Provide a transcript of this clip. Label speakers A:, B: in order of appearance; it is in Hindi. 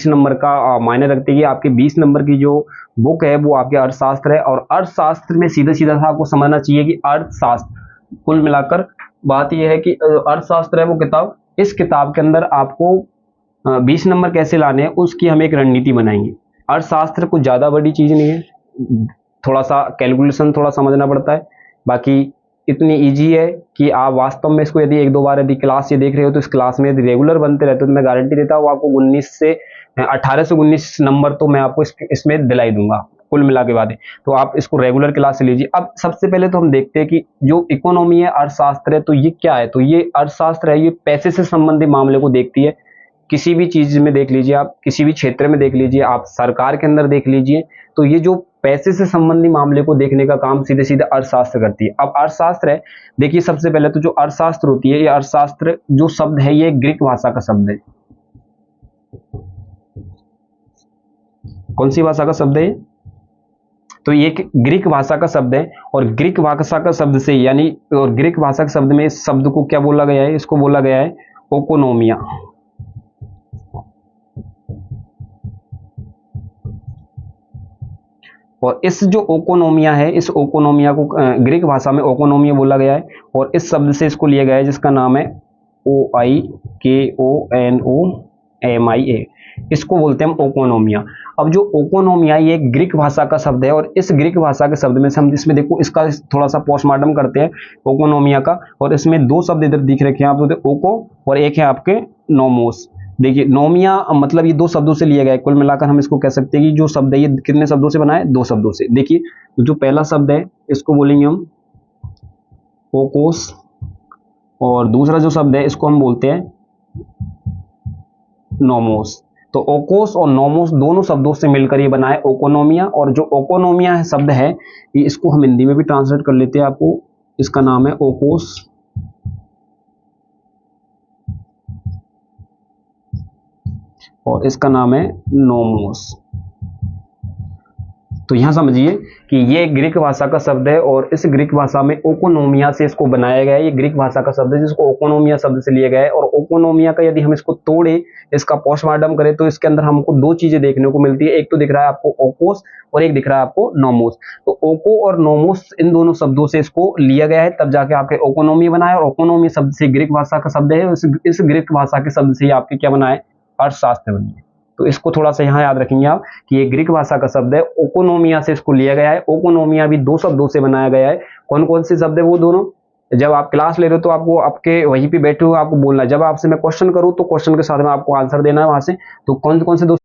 A: नंबर का मायने रखती है कि आपके 20 नंबर की जो बुक है वो आपके अर्थशास्त्र है। और अर्थशास्त्र में सीधा सीधा सा आपको समझना चाहिए कि अर्थशास्त्र कुल मिलाकर बात यह है कि अर्थशास्त्र है वो किताब, इस किताब के अंदर आपको 20 नंबर कैसे लाने हैं उसकी हम एक रणनीति बनाएंगे। अर्थशास्त्र कुछ ज़्यादा बड़ी चीज़ नहीं है, थोड़ा सा कैलकुलेशन थोड़ा समझना पड़ता है, बाकी इतनी इजी है कि आप वास्तव में इसको यदि एक दो बार यदि क्लास ये देख रहे हो तो इस क्लास में यदि रेगुलर बनते रहते हो तो मैं गारंटी देता हूँ आपको 18 से 19 नंबर तो मैं आपको इसमें दिलाई दूंगा कुल मिला के बाद। तो आप इसको रेगुलर क्लास से लीजिए। अब सबसे पहले तो हम देखते हैं कि जो इकोनॉमी है, अर्थशास्त्र है, तो ये क्या है। तो ये अर्थशास्त्र है, ये पैसे से संबंधित मामले को देखती है। किसी भी चीज में देख लीजिए आप, किसी भी क्षेत्र में देख लीजिए आप, सरकार के अंदर देख लीजिए, तो ये जो पैसे से संबंधित मामले को देखने का काम सीधे सीधे अर्थशास्त्र करती है। अब अर्थशास्त्र है, देखिए सबसे पहले तो जो अर्थशास्त्र होती है, ये अर्थशास्त्र जो शब्द है ये ग्रीक भाषा का शब्द है। कौन सी भाषा का शब्द है? तो ये ग्रीक भाषा का शब्द है। और ग्रीक भाषा का शब्द से यानी, और ग्रीक भाषा के शब्द में इस शब्द को क्या बोला गया है? इसको बोला गया है ओकोनोमिया। और इस जो ओकोनोमिया है, इस ओकोनोमिया को ग्रीक भाषा में ओकोनोमिया बोला गया है। और इस शब्द से इसको लिया गया है जिसका नाम है OIKONOMIA, इसको बोलते हैं हम ओकोनोमिया। अब जो ओकोनोमिया ये ग्रीक भाषा का शब्द है, और इस ग्रीक भाषा के शब्द में से हम इसमें देखो इसका थोड़ा सा पोस्टमार्टम करते हैं ओकोनोमिया का। और इसमें दो शब्द इधर दिख रखे हैं आप, ओको और एक है आपके नोमोस। देखिए नोमिया मतलब ये दो शब्दों से लिया गया है। कुल मिलाकर हम इसको कह सकते हैं कि जो शब्द है ये कितने शब्दों से बना है? दो शब्दों से। देखिए जो पहला शब्द है इसको बोलेंगे हम ओकोस, और दूसरा जो शब्द है इसको हम बोलते हैं नोमोस। तो ओकोस और नोमोस दोनों शब्दों से मिलकर ये बना है ओकोनोमिया। और जो ओकोनोमिया शब्द है ये इसको हम हिंदी में भी ट्रांसलेट कर लेते हैं आपको, इसका नाम है ओकोस और इसका नाम है नोमोस। तो यहां समझिए कि ये ग्रीक भाषा का शब्द है और इस ग्रीक भाषा में ओकोनोमिया से इसको बनाया गया है। ये ग्रीक भाषा का शब्द है जिसको ओकोनोमिया शब्द से लिया गया है। और ओकोनोमिया का यदि हम इसको तोड़े, इसका पोस्टमार्टम करें, तो इसके अंदर हमको दो चीजें देखने को मिलती है। एक तो दिख रहा है आपको ओकोस और एक दिख रहा है आपको नोमोस। तो ओको और नोमोस इन दोनों शब्दों से इसको लिया गया है, तब जाके आपके ओकोनोमिया बना है। और ओकोनोमिया शब्द से ग्रीक भाषा का शब्द है, इस ग्रीक भाषा के शब्द से आपके क्या बना है? अर्थशास्त्र बनी है। तो इसको थोड़ा सा यहाँ याद रखेंगे आप कि ये ग्रीक भाषा का शब्द है, ओकोनोमिया से इसको लिया गया है। ओकोनोमिया भी दो शब्दों से बनाया गया है। कौन कौन से शब्द है वो दोनों? जब आप क्लास ले रहे हो तो आपको आपके वहीं पे बैठे हुए आपको बोलना है। जब आपसे मैं क्वेश्चन करूँ तो क्वेश्चन के साथ में आपको आंसर देना है वहां से। तो कौन कौन से दो